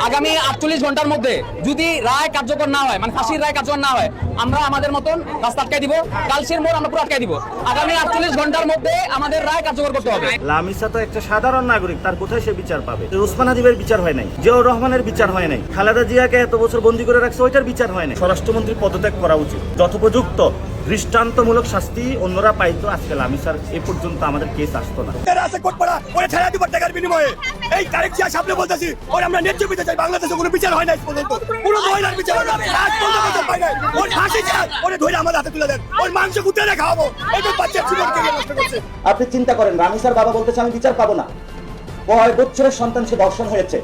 আগামী 48 ঘন্টার মধ্যে যদি রায় কার্যকর না হয়, মানে ফাঁসির রায় কার্যকর না হয়, আমরা আমাদের মতন রাস্তা আটকাই দিব, কালসির মোড় আমরা পুরো আটকাই দিব। আগামী 48 ঘন্টার মধ্যে আমাদের রায় কার্যকর করতে হবে। লামিসা তো একটা সাধারণ নাগরিক, তার কোথায় সে বিচার পাবে? উসমান হাদিবের বিচার হয় নাই, জিয়াউর রহমানের বিচার হয় নাই, খালেদা জিয়াকে এত বছর বন্দী করে রাখছে, ওইটার বিচার হয় নাই। স্বরাষ্ট্রমন্ত্রী পদত্যাগ করা উচিত। যথোপযুক্ত দৃষ্টান্তমূলক শাস্তি অন্যরা পাইতো, আজকে লামিসার এ পর্যন্ত আমাদের কেস আসতো না। এই কারেক্ট সামনে বলতেছি, ওর আমরা ন্যায্য বিচার চাই। বাংলাদেশে কোনো বিচার হয় না পর্যন্ত, কোনো মহিলার বিচার হয় না, আজ পর্যন্ত বিচার পাই নাই। ওর ফাঁসি চাই, ওরে ধরে আমাদের হাতে তুলে দেন, ওর মাংস কুত্তে খাওয়াবো। এটা বাচ্চার জীবনকে নষ্ট করছে। আপনি চিন্তা করেন, রামিসার বাবা বলতেছে আমি বিচার পাবো না। 9 বছরের সন্তান সে ধর্ষণ হয়েছে,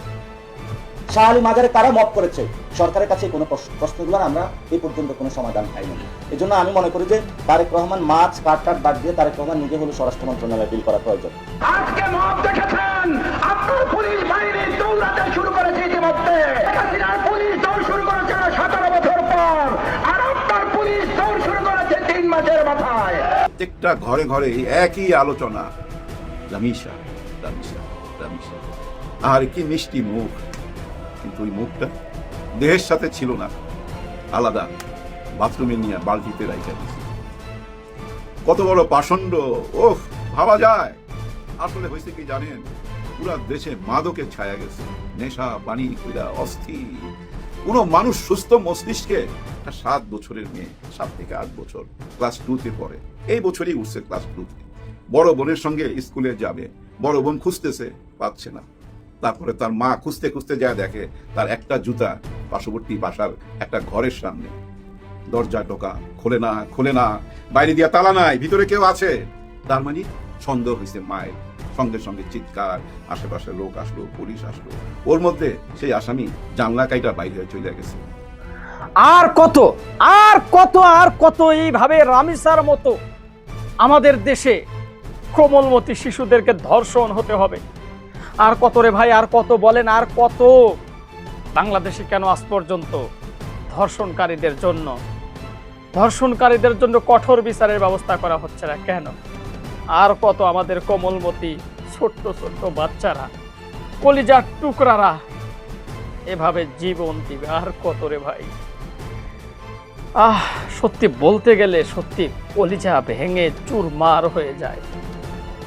শাহ আলী মাজারে কারা মত করেছে, সরকারের কাছে কোনো প্রশ্নগুলোর আমরা এই পর্যন্ত কোনো সমাধান পাইনি। এই জন্য আমি মনে করি যে তারেক রহমান মাছ কাট বাদ দিয়ে তারেক রহমান নিজে হলো স্বরাষ্ট্র মন্ত্রণালয় বিল করা প্রয়োজন। আজকে মত দেখেছেন, আপনার পুলিশ বাহিনী দৌড়াতে শুরু করেছে ইতিমধ্যে। হাসিনার পুলিশ দৌড় শুরু করেছে 17 বছর পর, আর আপনার পুলিশ দৌড় শুরু করেছে 3 মাসের মাথায়। প্রত্যেকটা ঘরে ঘরে একই আলোচনা, রামিসা রামিসা রামিসা। আর কি মিষ্টি মুখ, কিন্তু ওই মুখটা দেহের সাথে ছিল না, আলাদা বাথরুমে নিয়ে বালতিতে রাইখা দিয়েছে। কত বড় পাষণ্ড, ওহ ভাবা যায়। আসলে হয়েছে কি জানেন, পুরা দেশে মাদকের ছায়া গেছে, নেশা পানি কইরা অস্থির। কোন মানুষ সুস্থ মস্তিষ্কে, একটা 7 বছরের মেয়ে, 7 থেকে 8 বছর, ক্লাস 2-তে পড়ে, এই বছরই উঠছে ক্লাস 2-তে। বড় বোনের সঙ্গে স্কুলে যাবে, বড় বোন খুঁজতেছে, পাচ্ছে না। তারপরে তার মা খুঁজতে খুঁজতে যায়, দেখে তার একটা জুতা পার্শ্ববর্তী বাসার একটা ঘরের সামনে। দরজা টোকা খোলে না, বাইরে দিয়া তালা নাই, ভিতরে কেউ আছে। তার মানে সন্দেহ হয়েছে মায়ের। সঙ্গে সঙ্গে চিৎকার, আশেপাশে লোক আসলো, পুলিশ আসলো। ওর মধ্যে সেই আসামি জানলা কাইটা বাইরে হয়ে চলে গেছে। আর কত আর কত আর কত এইভাবে রামিসার মতো আমাদের দেশে কোমলমতি শিশুদেরকে ধর্ষণ হতে হবে? আর কত রে ভাই, আর কত বলেন, আর কত? বাংলাদেশে কেন আজ পর্যন্ত ধর্ষণকারীদের জন্য কঠোর বিচারের ব্যবস্থা করা হচ্ছে না কেন? আর কত আমাদের কোমলমতি ছোট্ট ছোট্ট বাচ্চারা, কলিজার টুকরারা এভাবে জীবন দিবে? আর কত রে ভাই। সত্যি বলতে গেলে সত্যি কলিজা ভেঙে চুরমার হয়ে যায়,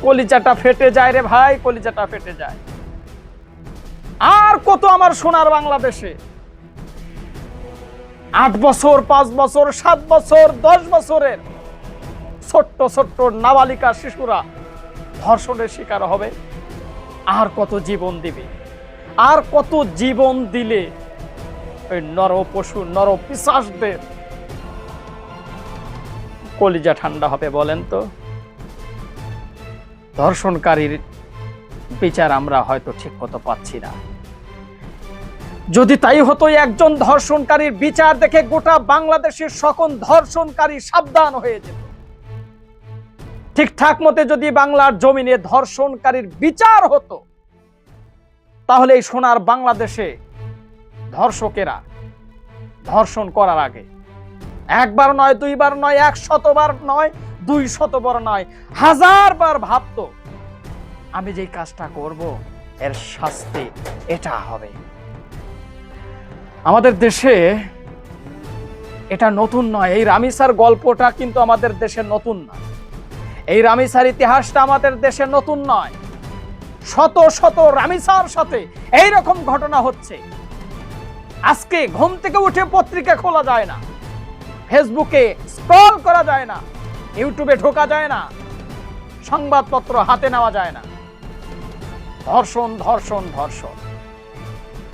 কলিজাটা ফেটে যায় রে ভাই, কলিজাটা ফেটে যায়। আর কত আমার সোনার বাংলাদেশে 8 বছর, 5 বছর, 7 বছর, 10 বছরের ছোট্ট ছোট্ট নাবালিকা শিশুরা ধর্ষণের শিকার হবে। আর কত জীবন দিবে? আর কত জীবন দিলে ওই নর পশু, নর পিশাচদের কলিজা ঠান্ডা হবে বলেন তো? ধর্ষণকারীর বিচার আমরা হয়তো ঠিক মতো পাচ্ছি না। যদি তাই হতো, একজন ধর্ষণকারীর বিচার দেখে গোটা বাংলাদেশের সকল ধর্ষণকারী সাবধান হয়ে যেত। ঠিকঠাক মতে যদি বাংলার জমিনে ধর্ষণকারীর বিচার হতো, তাহলে এই সোনার বাংলাদেশে ধর্ষকেরা ধর্ষণ করার আগে একবার নয়, 2 বার নয়, 100 বার নয়, 200 বার নয়, 1000 বার ভাবতো আমি যে কাজটা করব এর শাস্তি এটা হবে। আমাদের দেশে এটা নতুন নয়, এই রামিসার গল্পটা কিন্তু আমাদের দেশে নতুন নয়, এই রামিসার ইতিহাসটা আমাদের দেশে নতুন নয়। শত শত রামিসার সাথে এইরকম ঘটনা হচ্ছে। আজকে ঘুম থেকে উঠে পত্রিকা খোলা যায় না, ফেসবুকে স্ক্রল করা যায় না, ইউটিউবে ঢোকা যায় না, সংবাদপত্র হাতে নেওয়া যায় না। ধর্ষণ ধর্ষণ ধর্ষণ,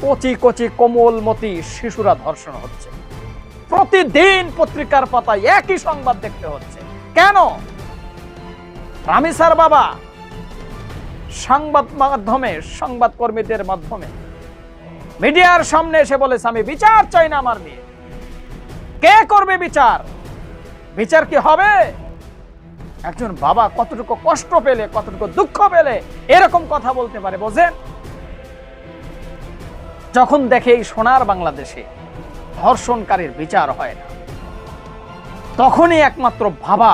কচি কচি কোমলমতি শিশুরা ধর্ষণ হচ্ছে। প্রতিদিন পত্রিকার পাতায় একই সংবাদ দেখতে হচ্ছে। কেন? রামিসার বাবা সংবাদকর্মীদের মাধ্যমে মিডিয়ার সামনে এসে বলেছে আমি বিচার চাই না আমার মেয়ে। কে করবে বিচার? বিচার কি হবে? একজন বাবা কতটুকু কষ্ট পেলে, কতটুকু দুঃখ পেলে এরকম কথা বলতে পারে বোঝেন? যখন দেখে এই সোনার বাংলাদেশে ধর্ষণকারীর বিচার হয় না, তখনই একমাত্র বাবা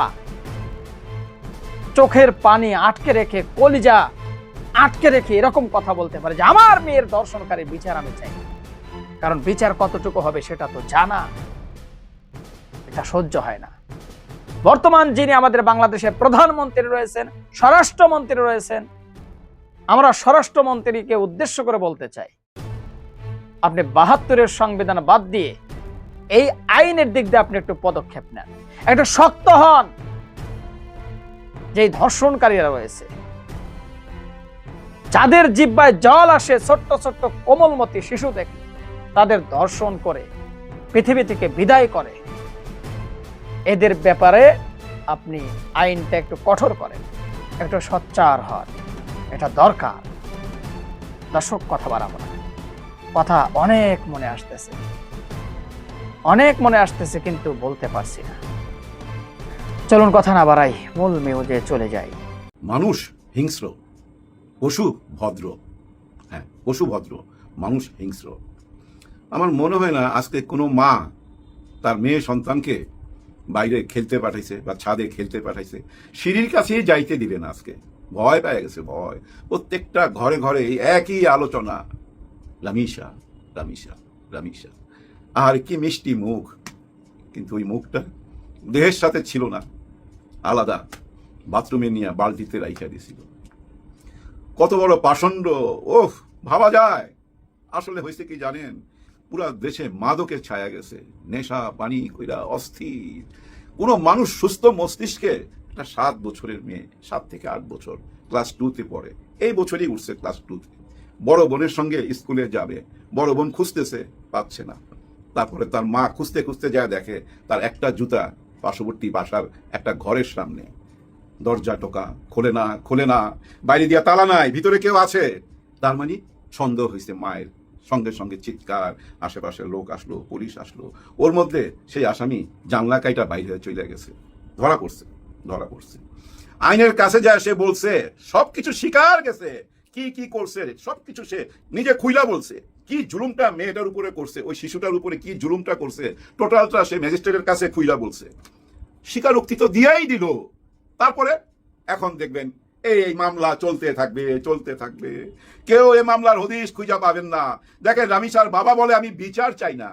চোখের পানি আটকে রেখে কলিজা আটকে রেখে এরকম কথা বলতে পারে যে আমার মেয়ের ধর্ষণকারী বিচার আমি চাই, কারণ বিচার কতটুকু হবে সেটা তো জানা, এটা সহ্য হয় না। বর্তমান যিনি আমাদের বাংলাদেশের প্রধানমন্ত্রী রয়েছেন, স্বরাষ্ট্রমন্ত্রী রয়েছেন, আমরা স্বরাষ্ট্রমন্ত্রীকে উদ্দেশ্য করে বলতে চাই, আপনি ৭২-এর সংবিধান বাদ দিয়ে এই আইনের দিক দিয়ে আপনি একটু পদক্ষেপ নেন, একটু শক্ত হন। যে ধর্ষণকারীরা রয়েছে, যাদের জিহ্বায় জল আসে ছোট্ট ছোট্ট কোমলমতি শিশু দেখে, তাদের ধর্ষণ করে পৃথিবী থেকে বিদায় করে, এদের ব্যাপারে আপনি আইনটা একটু কঠোর করেন, একটু সোচ্চার হন, এটা দরকার। দর্শক, কথা বাড়াবো না, কথা অনেক মনে আসতেছে কিন্তু বলতে পারছি না। চলুন কথা না বাড়াই, মূল মেউজে চলে যাই। মানুষ হিংস্র, পশু ভদ্র। হ্যাঁ, পশু ভদ্র, মানুষ হিংস্র। আমার মনে হয় না আজকে কোনো মা তার মেয়ে সন্তানকে বাইরে খেলতে পাঠাইছে বা ছাদে খেলতে পাঠাইছে, সিঁড়ির কাছেই যাইতে দিবে না। আজকে ভয় পেয়ে গেছে, ভয়। প্রত্যেকটা ঘরে ঘরে একই আলোচনা, রামিসা রামিসা রামিসা। আর কি মিষ্টি মুখ, কিন্তু ওই মুখটা দেহের সাথে ছিল না, আলাদা বাথরুমে নিয়ে বালতিতে রাইখা দিয়েছিল। কত বড় পাষণ্ড, ওহ, ভাবা যায়। আসলে হয়েছে কি জানেন, পুরা দেশে মাদকের ছায়া গেছে, নেশা পানি কইরা অস্থির। কোনো মানুষ সুস্থ মস্তিষ্কে, একটা 7 বছরের মেয়ে, 7 থেকে 8 বছর, ক্লাস 2-তে পড়ে, এই বছরই উঠছে ক্লাস 2-তে, বড় বোনের সঙ্গে স্কুলে যাবে, বড় বোন খুঁজতেছে, পাচ্ছে না। তারপরে তার মা খুঁজতে খুঁজতে যায়, দেখে তার একটা জুতা পার্শ্ববর্তী বাসার একটা ঘরের সামনে। দরজা টোকা, খোলে না, বাইরে দিয়া তালা নাই, ভিতরে কেউ আছে। তার মানে সন্দেহ হয়েছে মায়ের। সঙ্গে সঙ্গে চিৎকার, আশেপাশের লোক আসলো, পুলিশ আসলো। ওর মধ্যে সেই আসামি জানলা কাইটা বাইরে চলে গেছে, ধরা পড়ছে। আইনের কাছে যায়, সে বলছে সবকিছু স্বীকার গেছে, কি কি করছে সবকিছু সে নিজে খুইলা বলছে। কি জুলুমটা মেয়েটার উপরে করছে, ওই শিশুটার উপরে কি জুলুমটা করছে, টোটালটা সে ম্যাজিস্ট্রেটের কাছে খুইলা বলছে। স্বীকারোক্তি তো দিয়েই দিল। তারপরে এখন দেখবেন এই মামলা চলতে থাকবে। কেউ এই মামলার হদিশ খুঁজে পাবেন না। দেখেন, রামিসার বাবা বলে আমি বিচার চাই না।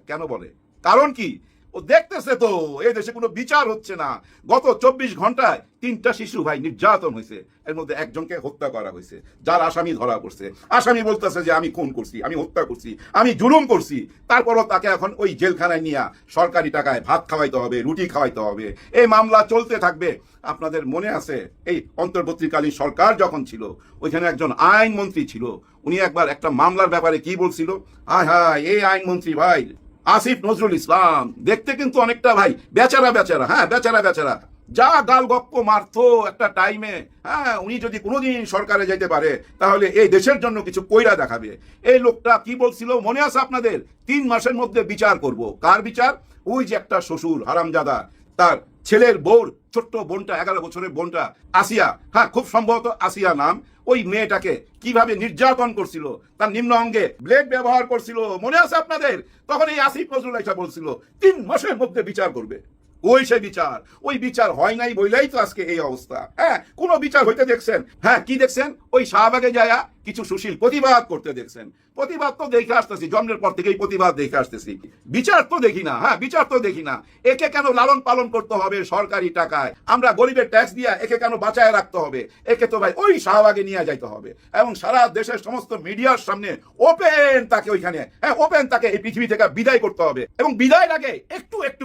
কেন বলে? কারণ কি? ও দেখতেছে তো এই দেশে কোনো বিচার হচ্ছে না। গত 24 ঘন্টায় 3টা শিশু ভাই নির্যাতন হয়েছে, এর মধ্যে একজনকে হত্যা করা হয়েছে, যার আসামি ধরা পড়ছে। আসামি বলতেছে যে আমি খুন করছি, আমি হত্যা করছি, আমি জুলুম করছি। তারপরও তাকে এখন ওই জেলখানায় নিয়ে সরকারি টাকায় ভাত খাওয়াইতে হবে, রুটি খাওয়াইতে হবে। এই মামলা চলতে থাকবে। আপনাদের মনে আছে, এই অন্তর্বর্তীকালীন সরকার যখন ছিল, ওইখানে একজন আইনমন্ত্রী ছিল। উনি একবার একটা মামলার ব্যাপারে কি বলছিল, হায় এই আইনমন্ত্রী ভাই আসিফ নজরুল ইসলাম দেখতে কিন্তু অনেকটা ভাই বেচারা, হ্যাঁ বেচারা, যা গাল গপ্প মারতো একটা টাইমে। হ্যাঁ, উনি যদি কোনোদিন সরকারে যেতে পারে তাহলে এই দেশের জন্য কিছু কইরা দেখাবে। এই লোকটা কি বলছিল মনে আছে আপনাদের? 3 মাসের মধ্যে বিচার করব। কার বিচার? ওই যে একটা শ্বশুর হারামজাদা, তার ছেলের বউর ছোট্ট বোনটা, 11 বছরের বোনটা আসিয়া, হ্যাঁ খুব সম্ভবত আসিয়া নাম, ওই মেয়েটাকে কিভাবে নির্যাতন করছিল, তার নিম্ন অঙ্গে ব্লেড ব্যবহার করছিল, মনে আছে আপনাদের? তখন এই আসিফ নজরুল এসে বলছিল 3 মাসের মধ্যে বিচার করবে। ওই বিচার হয় নাই বইলেই তো আজকে এই অবস্থা। হ্যাঁ, কোন বিচার হইতে দেখছেন? হ্যাঁ, কি দেখছেন? ওই শাহবাগে যায়া কিছু সুশীল প্রতিবাদ করতে দেখছেন। প্রতিবাদ তো দেখে আসতেছি, জন্মের পর থেকেই প্রতিবাদ দেখে আসতেছি। বিচার তো দেখি না। হ্যাঁ, বিচার তো দেখি না। একে কেন লালন পালন করতে হবে সরকারি টাকায়? আমরা গরিবের ট্যাক্স দিয়া একে কেন বাঁচায় রাখতে হবে? একে তো ভাই ওই শাহবাগে নিয়ে যাইতে হবে এবং সারা দেশের সমস্ত মিডিয়ার সামনে ওপেন তাকে ওইখানে, হ্যাঁ ওপেন তাকে এই পৃথিবী থেকে বিদায় করতে হবে। এবং বিদায় আগে একটু একটু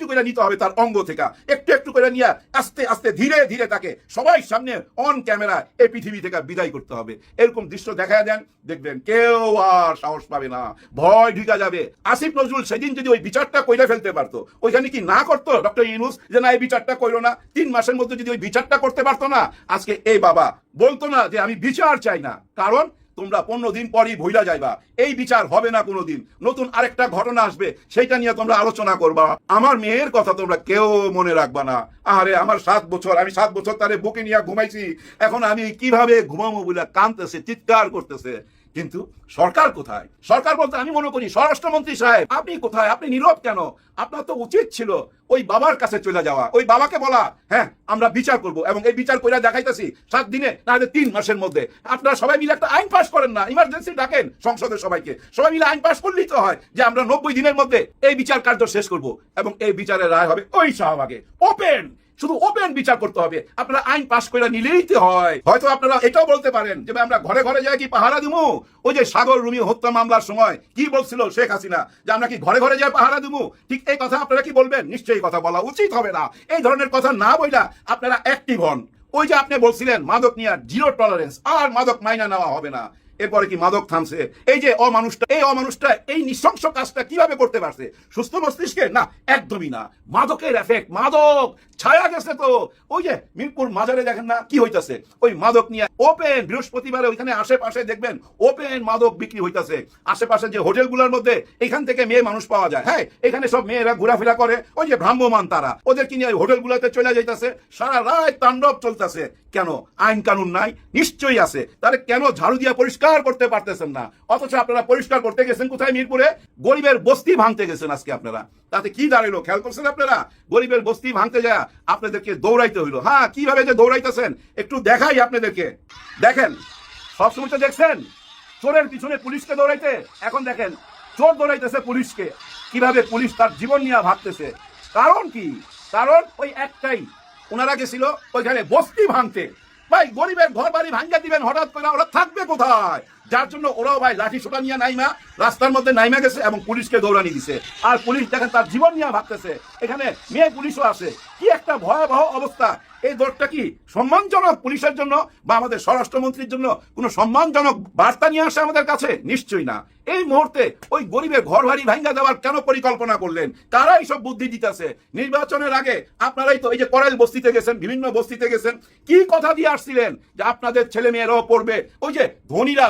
করে নিতে হবে তার অঙ্গ থেকে, একটু করে নিয়ে আস্তে আস্তে ধীরে ধীরে তাকে সবাই সামনে অন ক্যামেরা এই পৃথিবী থেকে বিদায় করতে হবে। এরকম দৃশ্য দেখা দেন, দেখবেন কেউ আর সাহস পাবে না, ভয় ঢুকা যাবে। আসিফ নজরুল সেদিন যদি ওই বিচারটা কইরা ফেলতে পারতো, ওইখানে কি না করতো ডক্টর ইউনূস যে না এই বিচারটা কইরো না? 3 মাসের মধ্যে যদি ওই বিচারটা করতে পারতো না, আজকে এই বাবা বলতো না যে আমি বিচার চাই না। কারণ তোমরা 15 দিন পরই ভুলা যাইবা, এই বিচার হবে না কোনোদিন। নতুন আরেকটা ঘটনা আসবে, সেইটা নিয়ে তোমরা আলোচনা করবা। আমার মেয়ের কথা তোমরা কেউ মনে রাখবা না। আরে আমার 7 বছর, আমি 7 বছর তারে বুকে নিয়ে ঘুমাইছি, এখন আমি কিভাবে ঘুমাবো বলে কাঁদতেছে, চিৎকার করতেছে। কিন্তু সরকার কোথায়? সরকার বলতে আমি মনে করি স্বরাষ্ট্রমন্ত্রী সাহেব আপনি কোথায়? আপনি নীরব কেন? আপনার তো উচিত ছিল ওই বাবার কাছে চলে যাওয়া, ওই বাবাকে বলা হ্যাঁ আমরা বিচার করব এবং এই বিচার কইরা দেখাইতেছি 7 দিনে না হলে 3 মাসের মধ্যে। আপনারা সবাই মিলে একটা আইন পাস করেন না, ইমার্জেন্সি ডাকেন সংসদের সবাইকে, সবাই মিলে আইন পাস করলেই তো হয় যে আমরা 90 দিনের মধ্যে এই বিচার কার্য শেষ করব এবং এই বিচারের রায় হবে ওই শাহবাগে। ওপেন, শুধু ওপেন বিচার করতে হবে। আপনারা আইন পাস করে নিলেই তো হয়। হয়তো আপনারা এটাও বলতে পারেন যে ভাই আমরা ঘরে ঘরে যাই কি পাহারা দিমু? ওই যে সাগর রুমি হত্যা মামলার সময় কি বলছিল শেখ হাসিনা যে আমরা কি ঘরে ঘরে যাই পাহারা দিমু, ঠিক এই কথা আপনারা কি বলবেন? নিশ্চয়ই কথা বলা উচিত হবে না। এই ধরনের কথা না বইলা আপনারা অ্যাক্টিভ হন। ওই যে আপনি বলছিলেন মাদক নিয়ে জিরো টলারেন্স, আর মাদক মাইনা নেওয়া হবে না, এরপরে কি মাদক থামছে? এই যে অমানুষটা এই নৃশংস কাজটা কিভাবে করতে পারছে? সুস্থ মস্তিষ্কে? না, একদমই না। মাদকের এফেক্ট, মাদক ছায়া গেছে তো। ওই যে মিরপুর মাজারে দেখেন না কি হইতাছে, ওই মাদক নিয়ে ওপেন বৃহস্পতিবারে ওইখানে আশেপাশে দেখবেন ওপেন মাদক বিক্রি হইতাছে। আশেপাশে যে হোটেলগুলোর মধ্যে এখান থেকে মেয়ে মানুষ পাওয়া যায়, হ্যাঁ এখানে সব মেয়েরা ঘোরাফেরা করে, ওই যে ভ্রাম্যমান তারা ওদেরকে নিয়ে হোটেলগুলোতে চলে যাইতাছে, সারা রাত তাণ্ডব চলতেছে। কেন? আইন কানুন নাই? নিশ্চয়ই আছে। তাহলে কেন ঝাড়ু দিয়ে পরিষ্কার করতে পারতেছেন না? অথচ আপনারা পরিষ্কার করতে গেছেন কোথায়? মিরপুরে গরিবের বস্তি ভাঙতে গেছেন আজকে আপনারা। তাতে কি দাঁড়ালো খেয়াল করছেন আপনারা? গরিবের বস্তি ভাঙতে যায় আপনাদেরকে দৌড়াইতে হইলো। হ্যাঁ, কিভাবে যে দৌড়াইতেছেন একটু দেখাই আপনাদেরকে। দেখেন, সবসময় তো দেখছেন চোরের পিছনে পুলিশকে দৌড়াইতে, এখন দেখেন চোর দৌড়াইতেছে পুলিশকে। কিভাবে পুলিশ তার জীবন নিয়ে ভাগতেছে। কারণ কি? কারণ ওই একটাই, ওনারা গেছিল ওইখানে বস্তি ভাঙতে। ভাই গরিবের ঘর বাড়ি ভাঙ্গা দিবেন হঠাৎ করে, ওরা থাকবে কোথায়? যার জন্য ওরাও ভাই লাঠি সোটা নিয়ে নাইমা রাস্তার মধ্যে নাইমা গেছে এবং পুলিশকে দৌড়ানি দিছে। আর পুলিশ দেখেন তার জীবন নিয়ে ভাগতেছে। এখানে মেয়ে পুলিশও আছে। কি একটা ভয়াবহ অবস্থা। এই দৌড়টা কি সম্মানজনক পুলিশের জন্য বা আমাদের স্বরাষ্ট্রমন্ত্রীর জন্য কোনো সম্মানজনক বার্তা নিয়ে আসে আমাদের কাছে? নিশ্চয়ই না। এই মুহূর্তে ওই গরিবের ঘর বাড়ি ভাঙ্গা দেওয়ার কেন পরিকল্পনা করলেন? কারাই সব বুদ্ধি দিতেছে? নির্বাচনের আগে আপনারাই তো এই যে করাইল বস্তিতে গেছেন, বিভিন্ন বস্তিতে গেছেন, কি কথা দিয়ে আসছিলেন যে আপনাদের ছেলে মেয়েরাও পড়বে? ওই যে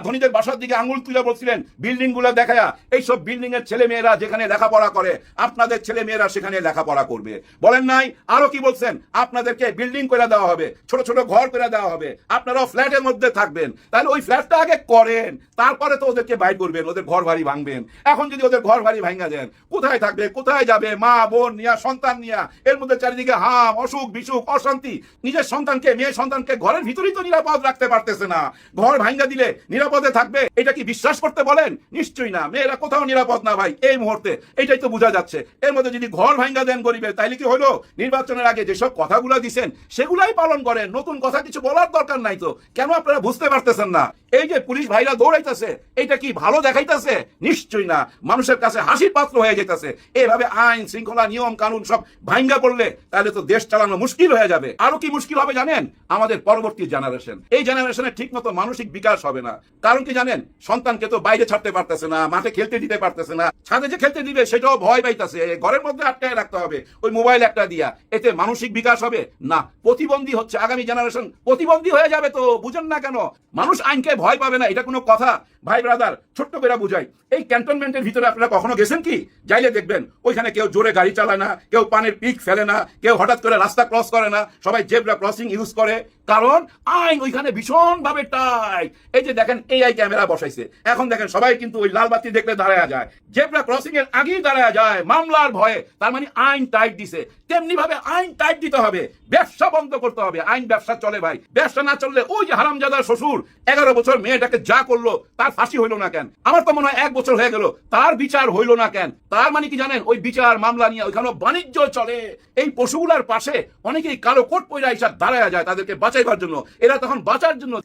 ধনীদের বাসার দিকে আঙুল তুলে বলছিলেন বিল্ডিং গুলো দেখায়া, এইসব বিল্ডিং এর ছেলে মেয়েরা যেখানে লেখাপড়া করে আপনাদের ছেলে মেয়েরা সেখানে লেখাপড়া করবে। বলেন নাই? আরো কি বলছেন? আপনাদেরকে বিল্ডিং করে দেওয়া হবে, ছোট ছোট ঘর করে দেওয়া হবে, আপনারাও ফ্ল্যাটের মধ্যে থাকবেন। তাহলে ওই ফ্ল্যাটটা আগে করেন, তারপরে তো ওদেরকে বাইর করবেন, ওদের ঘর বাড়ি ভাঙবেন। এখন যদি ওদের ঘর বাড়ি ভাঙা দেন, কোথায় থাকবে? কোথায় যাবে? মা বোন নিয়া, সন্তান নিয়া, এর মধ্যে চারিদিকে হাম, অসুখ বিসুখ, অশান্তি। নিজের সন্তানকে, মেয়ে সন্তানকে ঘরের ভিতরেই তো নিরাপদ রাখতে পারতেছে না, ঘর ভাঙা দিলে নিরাপদে থাকবে এটা কি বিশ্বাস করতে বলেন? নিশ্চয়ই না। মেয়েরা কোথাও নিরাপদ না ভাই এই মুহূর্তে, এটাই তো বোঝা যাচ্ছে। এর মধ্যে যদি ঘর ভাঙা দেন গরিবের, তাইলে কি হলো? নির্বাচনের আগে যেসব কথাগুলো দিচ্ছেন সেগুলাই পালন করেন, নতুন কথা কিছু বলার দরকার নাই তো। কেন আপনারা বুঝতে পারতেছেন না? এই যে পুলিশ ভাইরা দৌড়াইতেছে, এটা কি ভালো দেখাইতেছে? নিশ্চয়ই না। মানুষের কাছে হাসির পাত্র হয়ে যেতেছে। এইভাবে আইন শৃঙ্খলা নিয়ম কানুন সব ভাঙ্গা পড়লে তাহলে তো দেশ চালানো মুশকিল হয়ে যাবে। আরো কি মুশকিল হবে জানেন? আমাদের পরবর্তী জেনারেশন, এই জেনারেশনের ঠিক মতো মানসিক বিকাশ হবে না। কারণ কি জানেন? সন্তানকে তো বাইরে ছাড়তে পারতেছে না, মাঠে খেলতে দিতে পারতেছে না, ছাদে যে খেলতে দিবে সেটাও ভয় পাইতেছে, ঘরের মধ্যে আটকায় রাখতে হবে ওই মোবাইল একটা দিয়া। এতে মানসিক বিকাশ হবে না, প্রতিবন্ধী হচ্ছে। আগামী জেনারেশন প্রতিবন্ধী হয়ে যাবে। তো বুঝেন না কেন? মানুষ আইনকে ভয় পাবে না, এটা কোনো কথা? ভাই ব্রাদার, ছোট্ট করে বুঝাই, এই ক্যান্টনমেন্টের ভিতরে আপনারা কখনো গেছেন কি? যাইলে দেখবেন ওইখানে কেউ জোরে গাড়ি চালায় না, কেউ পানের পিক ফেলে না, কেউ হঠাৎ করে রাস্তা ক্রস করে না, সবাই জেব্রা ক্রসিং ইউজ করে। কারণ আইন ওইখানে ভীষণ ভাবে টাইট। এই যে দেখেন AI ক্যামেরা বসাইছে, এখন দেখেন সবাই কিন্তু ওই লাল বাতি দেখলে দাঁড়ায় যায়, জেব্রা ক্রসিং এর আগেই দাঁড়ায় যায় মামলার ভয়ে। তার মানে আইন টাইট দিছে। তেমনি ভাবে আইন টাইট দিতে হবে, ব্যবসা বন্ধ করতে হবে। আইন ব্যবসা চলে ভাই, ব্যবসা না চললে ওই যে হারামজাদার শ্বশুর 11 বছর মেয়েটাকে যা করলো তার ফাঁসি হইলো না কেন? আমার তো মনে হয় 1 বছর হয়ে গেল, তার বিচার হইলো না কেন? তার মানে কি জানেন? ওই বিচার মামলা নিয়ে ওইখানে বাণিজ্য চলে। এই পশুগুলার পাশে অনেকেই কালো কোট পয়রা এসে দাঁড়ায় যায় তাদেরকে বাঁচাইবার জন্য। এরা তখন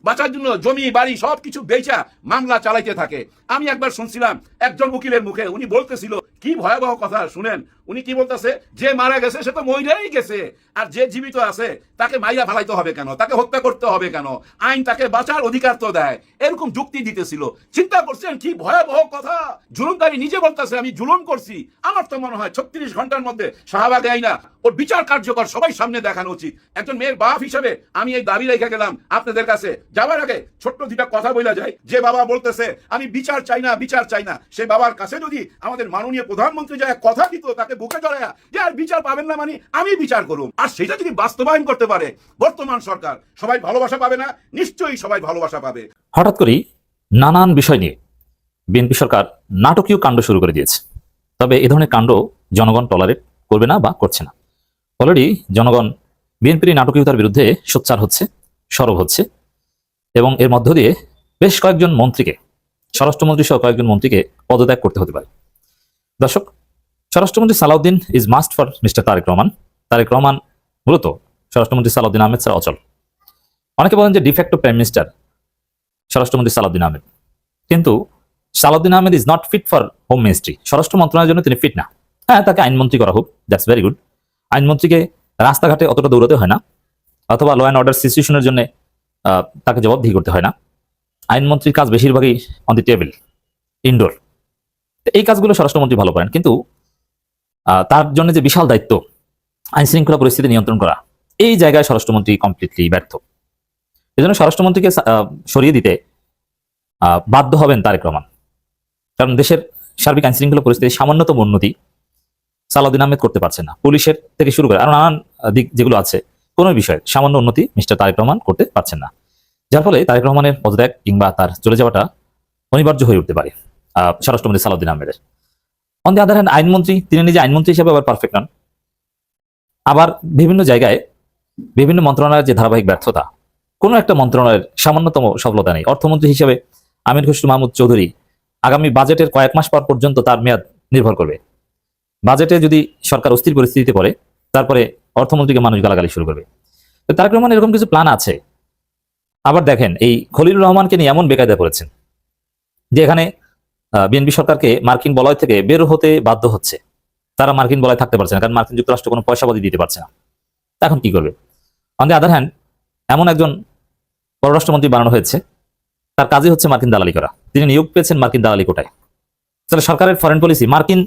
বাঁচার জন্য জমি বাড়ি সবকিছু বেচা মামলা চালাইতে থাকে। আমি একবার শুনছিলাম একজন উকিলের মুখে, উনি বলতেছিল কি ভয়াবহ কথা শুনেন। উনি কি বলতেছে? যে মারা গেছে সে তো মইরাই গেছে, আর যে জীবিত আছে তাকে মাইরা ফেলাইতে হবে কেন? তাকে হত্যা করতে হবে কেন? আইন তাকে বাঁচার অধিকার তো দেয়। এরকম যুক্তি দিতেছিল। চিন্তা করছেন কি ভয়াবহ কথা? জুলুমকারী নিজে বলতেছে আমি জুলুম করছি। আমার তো মনে হয় 36 ঘন্টার মধ্যে শাহবাগে আইনা ওর বিচার কার্যকর সবাই সামনে দেখানো উচিত। একজন মেয়ের বাপ হিসেবে আমি এই দাবি রেখে গেলাম আপনাদের কাছে। যাবার আগে ছোট্ট দুটা কথা বলা যায়। যে বাবা বলতেছে আমি বিচার চাই না, বিচার চাই না, সেই বাবার কাছে যদি আমাদের মাননীয় প্রধানমন্ত্রী যায় কথা দিত, তাকে বুকে জড়ায়া যে আর বিচার পাবেন না মানে আমি বিচার করুম, আর সেটা যদি বাস্তবায়ন করতে পারে বর্তমান সরকার, সবাই ভালোবাসা পাবে না? নিশ্চয়ই সবাই ভালোবাসা পাবে। হঠাৎ করেই নানান বিষয় নিয়ে বিএনপি সরকার নাটকীয় কাণ্ড শুরু করে দিয়েছে। তবে এ ধরনের কাণ্ড জনগণ টলারেট করবে না বা করছে না। অলরেডি জনগণ বিএনপির নাটকীয়তার বিরুদ্ধে সোচ্চার হচ্ছে, সরব হচ্ছে, এবং এর মধ্য দিয়ে বেশ কয়েকজন মন্ত্রীকে, স্বরাষ্ট্রমন্ত্রী সহ কয়েকজন মন্ত্রীকে পদত্যাগ করতে হতে পারে। দর্শক, স্বরাষ্ট্রমন্ত্রী Salahuddin is must for mister Tarique Rahman. Tarique Rahman মূলত স্বরাষ্ট্রমন্ত্রী সালাউদ্দিন আহমেদ ছাড়া অচল। অনেকে বলেন যে ডিফ্যাক্টো প্রাইম মিনিস্টার স্বরাষ্ট্রমন্ত্রী সালাউদ্দিন আহমেদ, কিন্তু Salahuddin Ahmed is not fit for home ministry. স্বরাষ্ট্র মন্ত্রণালয়ের জন্য তিনি ফিট না। হ্যাঁ, তাকে আইনমন্ত্রী করা হোক, দ্যাটস ভেরি গুড। আইনমন্ত্রীকে রাস্তাঘাটে অতটা দৌড়াতে হয় না, অথবা ল অ্যান্ড অর্ডার সিচুয়েশনের জন্য তাকে জবাবদিহি করতে হয় না। আইনমন্ত্রীর কাজ বেশিরভাগই অন দি টেবিল, ইনডোর। এই কাজগুলো স্বরাষ্ট্রমন্ত্রী ভালো পারেন, কিন্তু তার জন্য যে বিশাল দায়িত্ব আইন শৃঙ্খলা পরিস্থিতি নিয়ন্ত্রণ করা, এই জায়গায় স্বরাষ্ট্রমন্ত্রী কমপ্লিটলি ব্যর্থ। এই জন্য স্বরাষ্ট্রমন্ত্রীকে সরিয়ে দিতে বাধ্য হবেন তারেক রহমান। কারণ দেশের সার্বিক আইন শৃঙ্খলা পরিস্থিতির সামান্যতম উন্নতি সালাউদ্দিন আহমেদ করতে পারছেন না। পুলিশের থেকে শুরু করে আরো নানান দিক যেগুলো আছে, কোনো বিষয়ে সামান্য উন্নতি মিস্টার তারেক রহমান করতে পারছেন না। যার ফলে তারেক রহমানের পদত্যাগ কিংবা তার চলে যাওয়াটা অনিবার্য হয়ে উঠতে পারে স্বরাষ্ট্রমন্ত্রী সালাউদ্দিন আহমেদের। অন দি আদার হ্যান্ড, আইনমন্ত্রী, তিনি নিজে আইনমন্ত্রী হিসেবে আবার পারফেক্ট নন। আবার বিভিন্ন জায়গায় বিভিন্ন মন্ত্রণালয়ের যে ধারাবাহিক ব্যর্থতা, কোনো একটা মন্ত্রণালয়ের সামান্যতম সফলতা নেই। অর্থমন্ত্রী হিসেবে আমির খসরু মাহমুদ চৌধুরী আগামী বাজেটের কয়েক মাস পর পর্যন্ত তার মেয়াদ নির্ভর করবে। বাজেটে যদি সরকার অস্থির পরিস্থিতিতে পড়ে, তারপরে অর্থমন্ত্রীকে মানুষ গালাগালি শুরু করবে। তো তারেক রহমান এরকম কিছু প্ল্যান আছে। আবার দেখেন, এই খলিলুর রহমানকে নিয়ে এমন বেকায়দা করেছেন যে এখানে বিএনপি সরকারকে মার্কিন বলয় থেকে বের হতে বাধ্য হচ্ছে। তারা মার্কিন বলয় থাকতে পারছে না, কারণ মার্কিন যুক্তরাষ্ট্র কোনো পয়সাবাদী দিতে পারছে না। এখন কি করবে? অন দি আদার হ্যান্ড, এমন একজন পররাষ্ট্রমন্ত্রী বানানো হয়েছে, তার কাজই হচ্ছে মার্কিন দালালি করা। তিনি নিয়োগ পেয়েছেন মার্কিন দালালি কোটায়। তাহলে সরকারের ফরেন পলিসি, মার্কিন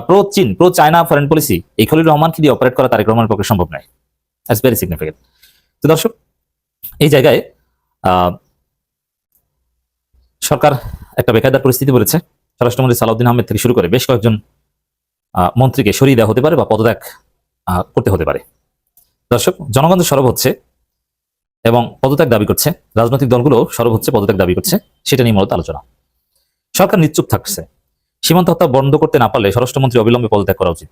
প্রো চীন, প্রো চায়না ফরেন পলিসি, এই খলিলুর রহমানকে দিয়ে অপারেট করা তারেক রহমানের পক্ষে সম্ভব নয়। That's very significant. তো দর্শক, এই জায়গায় সরকার একটা বেকায়দার পরিস্থিতি বলেছে। স্বরাষ্ট্রমন্ত্রী সালাউদ্দিন আহমেদ থেকে শুরু করে বেশ কয়েকজন মন্ত্রীকে সরিয়ে দেওয়া হতে পারে বা পদত্যাগ করতে হতে পারে। দর্শক, জনগণ সরব হচ্ছে এবং পদত্যাগ দাবি করছে, রাজনৈতিক দলগুলো সরব হচ্ছে, পদত্যাগ দাবি করছে, সেটা নিয়ে মূলত আলোচনা। সরকার নিশ্চুপ থাকছে। সীমান্ত হত্যা বন্ধ করতে না পারলে স্বরাষ্ট্রমন্ত্রী অবিলম্বে পদত্যাগ করা উচিত।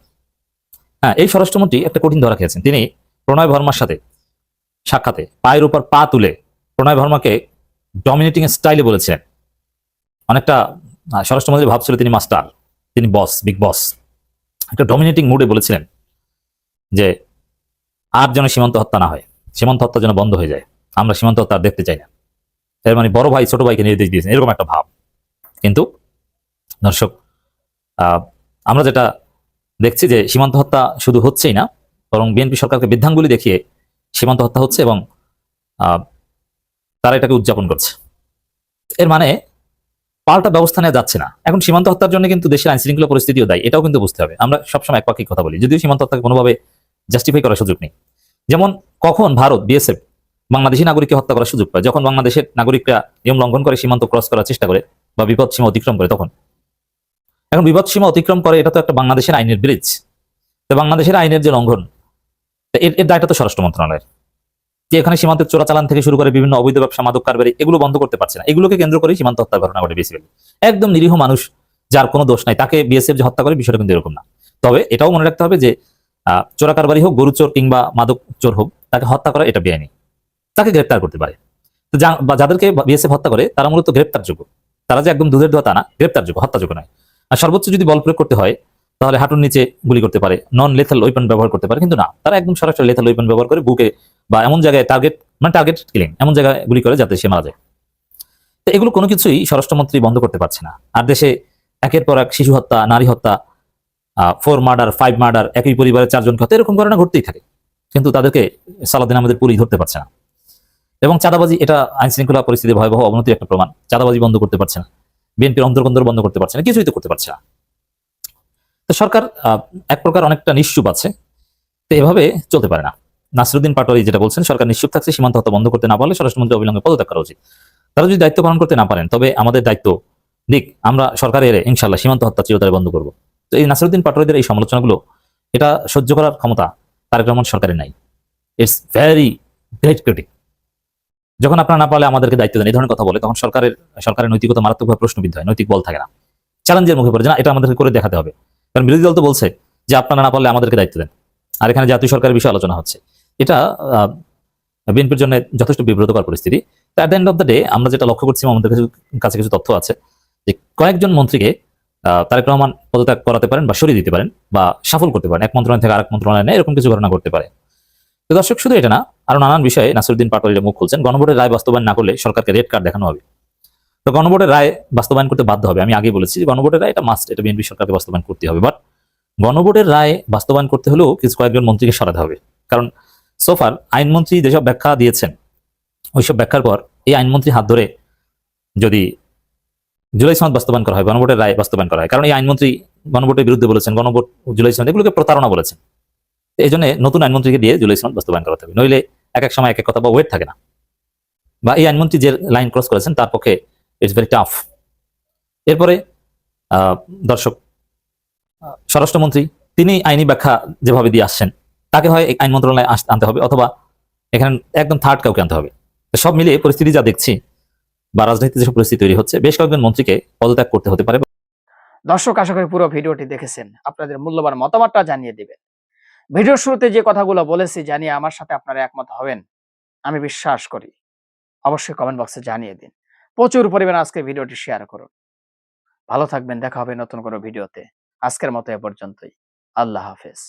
হ্যাঁ, এই স্বরাষ্ট্রমন্ত্রী একটা কঠিন ধরা খেয়েছেন। তিনি প্রণয় ভার্মার সাথে সাক্ষাতে পায়ের উপর পা তুলে প্রণয় ভার্মাকে ডমিনেটিং স্টাইলে বলেছিলেন। অনেকটা স্বরাষ্ট্রমন্ত্রী ভাবছিল তিনি মাস্টার, তিনি বস, বিগ বস। একটা ডমিনেটিং মুডে বলেছিলেন যে আর যেন সীমান্ত হত্যা না হয়, সীমান্ত হত্যা যেন বন্ধ হয়ে যায়, আমরা সীমান্ত হত্যা আর দেখতে চাই না। এর মানে বড় ভাই ছোট ভাইকে নির্দেশ দিয়েছেন, এরকম একটা ভাব। কিন্তু দর্শক, আমরা যেটা দেখছি যে সীমান্ত হত্যা শুধু হচ্ছেই না, বরং বিএনপি সরকারকে বৃদ্ধাঙ্গুলি দেখিয়ে সীমান্ত হত্যা হচ্ছে এবং তারা এটাকে উদযাপন করছে। এর মানে পাল্টা ব্যবস্থা নেওয়া যাচ্ছে না। এখন সীমান্ত হত্যার জন্য কিন্তু দেশের আইন শৃঙ্খলা পরিস্থিতিও দায়ী, এটাও কিন্তু বুঝতে হবে। আমরা সবসময় একপাক্ষিক কথা বলি, যদিও সীমান্ত হত্যাকে কোনোভাবে জাস্টিফাই করার সুযোগ নেই। যেমন কখন ভারত বিএসএফ বাংলাদেশি নাগরিককে হত্যা করার সুযোগ পায়? যখন বাংলাদেশের নাগরিকরা নিয়ম লঙ্ঘন করে সীমান্ত ক্রস করার চেষ্টা করে বা বিপদ সীমা অতিক্রম করে তখন। এখন বিপদ সীমা অতিক্রম করে, এটা তো একটা বাংলাদেশের আইনের ব্রিজ। তো বাংলাদেশের আইনের যে লঙ্ঘন, এর দায়টা তো স্বরাষ্ট্র মন্ত্রণালয়ের। যে এখানে সীমান্তের চোরাচালান থেকে শুরু করে বিভিন্ন অবৈধ ব্যবসা, মাদক কারবারি, এগুলো বন্ধ করতে পারছে না। এগুলোকে কেন্দ্র করে সীমান্ত হত্যার ঘটনা ঘটে বেসিক্যালি। একদম নিরীহ মানুষ, যার কোনো দোষ নাই, তাকে বিএসএফ যে হত্যা করে, বিষয়টা কিন্তু এরকম না। তবে এটাও মনে রাখতে হবে যে চোরা কারবারি হোক, গরু চোর কিংবা মাদক চোর হোক, তাকে হত্যা করা এটা বেআইনি। তাকে গ্রেপ্তার করতে পারে। তো যাদেরকে বিএসএফ হত্যা করে তারা মূলত গ্রেপ্তারযোগ্য। তারা যে একদম দুধের দোয়া তা না, গ্রেপ্তারযোগ্য, হত্যাযোগ্য নয়। আর সর্বোচ্চ যদি বল প্রয়োগ করতে হয় তাহলে হাঁটুর নিচে গুলি করতে পারে, নন লেথাল ওয়েপন ব্যবহার করতে পারে, কিন্তু না, তারা একদম সরাসরি লেথাল ওয়েপন ব্যবহার করে বুকে বা এমন জায়গায় টার্গেট কিলিং, এমন জায়গায় গুলি করে যাতে সে মারা যায়। তো এগুলো কোনো কিছুই স্বরাষ্ট্রমন্ত্রী বন্ধ করতে পারছে না। আর দেশে একের পর এক শিশু হত্যা, নারী হত্যা, 4 মার্ডার, 5 মার্ডার, একই পরিবারের 4 জনকে হত্যা, এরকম ঘটনা ঘটতেই থাকে। কিন্তু তাদেরকে সালাউদ্দিন আহমেদের পুলিশ ধরতে পারছে না। এবং চাঁদাবাজি, এটা আইন শৃঙ্খলা পরিস্থিতির ভয়াবহ অবনতির একটা প্রমাণ। চাঁদাবাজি বন্ধ করতে পারছে না, বিএনপির অন্তর্কন্দর বন্ধ করতে পারছে না, কিছুই তো করতে পারছে না। তো সরকার এক প্রকার অনেকটা নিশ্চুপ আছে। তো এভাবে চলতে পারে না। নাসিরুদ্দিন পাটোয়ারি যেটা বলছেন, সরকার নিশ্চুপ থাকছে, সীমান্ত হত্যা বন্ধ করতে না পারলে স্বরাষ্ট্রমন্ত্রী অবিলম্বে পদত্যাগ করা উচিত। তারা যদি দায়িত্ব পালন করতে না পারেন, তবে আমাদের দায়িত্ব দিক, আমরা সরকারে এলে ইনশাল্লাহ সীমান্ত হত্যা চিরতরে বন্ধ করবো। তো এই নাসিরুদ্দিন পাটোয়ারিদের এই সমালোচনাগুলো, এটা সহ্য করার ক্ষমতা তারেক রহমান সরকারের নাই। It's very great critic. যখন আপনারা না পারলে আমাদেরকে দায়িত্ব দেন, এই ধরনের কথা বলে, তখন সরকারের নৈতিকতা মারাত্মকভাবে প্রশ্নবিদ্ধ হয়, নৈতিক বল থাকে না, চ্যালেঞ্জের মুখে পড়ে যে না, এটা আমাদেরকে করে দেখাতে হবে। কারণ বিরোধী দল তো বলছে যে আপনারা না পারলে আমাদেরকে দায়িত্ব দেন, আর এখানে জাতীয় সরকারের বিষয়ে আলোচনা হচ্ছে। এটা বিএনপির জন্য যথেষ্ট বিব্রতকর পরিস্থিতি। তো at the end of the day আমরা যেটা লক্ষ্য করছি, আমাদের কাছে কিছু তথ্য আছে যে কয়েকজন মন্ত্রীকে তারেক রহমান পদত্যাগ করাতে পারেন বা সরিয়ে দিতে পারেন বা সাফল করতে পারেন, এক মন্ত্রণালয় থেকে আরেক মন্ত্রণালয়ে, এরকম কিছু ঘটনা করতে পারে। তো দর্শক, শুধু এটা না, আরো নানান বিষয়ে নাসিরউদ্দিন পাটোয়ারি মুখ খুলছেন। গণভোটের রায় বাস্তবায়ন না করলে সরকারকে রেড কার্ড দেখানো হবে। তো গণভোটের রায় বাস্তবায়ন করতে বাধ্য হবে। আমি আগেই বলেছি গণভোটের রায় এটা মাস্ট, এটা বিএনপি সরকারকে বাস্তবায়ন করতে হবে। বাট গণভোটের রায় বাস্তবায়ন করতে হলেও কয়েকজন মন্ত্রীকে সরাতে হবে। কারণ সোফার আইনমন্ত্রী যেসব ব্যাখ্যা দিয়েছেন, ওইসব ব্যাখ্যার পর এই আইনমন্ত্রী হাত ধরে যদি জুলাই সনদ বাস্তবায়ন করা হয়, গণভোটের রায় বাস্তবায়ন করা হয়, কারণ এই আইনমন্ত্রী গণভোটের বিরুদ্ধে বলেছেন, গণভোট, জুলাই সনদ, এগুলোকে প্রতারণা বলেছেন। এই জন্য নতুন আইনমন্ত্রীকে দিয়ে জুলাই সনদ বাস্তবায়ন করাতে হবে, নইলে এক এক সময় এক এক কথা বা ওয়েট থাকে না, বা এই আইনমন্ত্রী যে লাইন ক্রস করেছেন তার পক্ষে ইটস ভেরি টাফ। এরপরে দর্শক, স্বরাষ্ট্রমন্ত্রী তিনি আইনি ব্যাখ্যা যেভাবে দিয়ে আসছেন, তাকে হয় আইন মন্ত্রণালয়ে আনতে হবে, অথবা এখানে একদম থার্ড কাউকে আনতে হবে। সব মিলিয়ে পরিস্থিতি যা দেখছি, বা রাজনীতিতে যেসব পরিস্থিতি তৈরি হচ্ছে, বেশ কয়েকজন মন্ত্রীকে পদত্যাগ করতে হতে পারে। দর্শক, আশা করি পুরো ভিডিওটি দেখেছেন। আপনাদের মূল্যবান মতামতটা জানিয়ে দিবেন। ভিডিওর শুরুতে যে কথাগুলো বলেছি, জানিয়ে আমার সাথে আপনারা একমত হবেন আমি বিশ্বাস করি। অবশ্যই কমেন্ট বক্সে জানিয়ে দিন। প্রচুর পরিমাণে আজকে ভিডিওটি শেয়ার করুন। ভালো থাকবেন, দেখা হবে নতুন কোনো ভিডিওতে। আজকের মতো এ পর্যন্তই। আল্লাহ হাফেজ।